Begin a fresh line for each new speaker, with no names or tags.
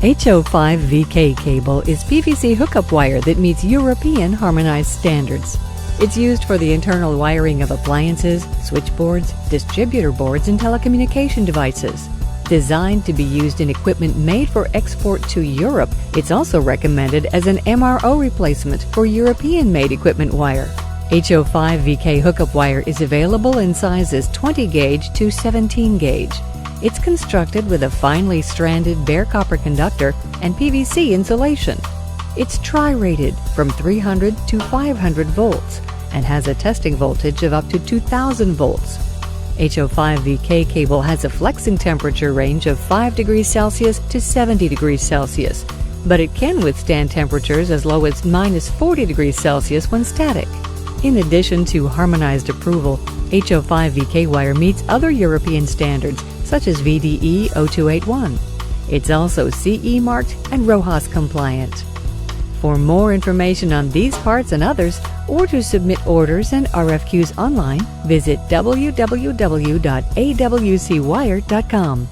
H05V-K cable is PVC hookup wire that meets European harmonized standards. It's used for the internal wiring of appliances, switchboards, distributor boards, and telecommunication devices. Designed to be used in equipment made for export to Europe, it's also recommended as an MRO replacement for European-made equipment wire. H05V-K hookup wire is available in sizes 20 gauge to 17 gauge. It's constructed with a finely stranded bare copper conductor and PVC insulation. It's tri-rated from 300 to 500 volts and has a testing voltage of up to 2000 volts. H05V-K cable has a flexing temperature range of 5 degrees Celsius to 70 degrees Celsius, but it can withstand temperatures as low as -40 degrees Celsius when static. In addition to harmonized approval, H05V-K wire meets other European standards such as VDE 0281. It's also CE marked and RoHS compliant. For more information on these parts and others, or to submit orders and RFQs online, visit www.awcwire.com.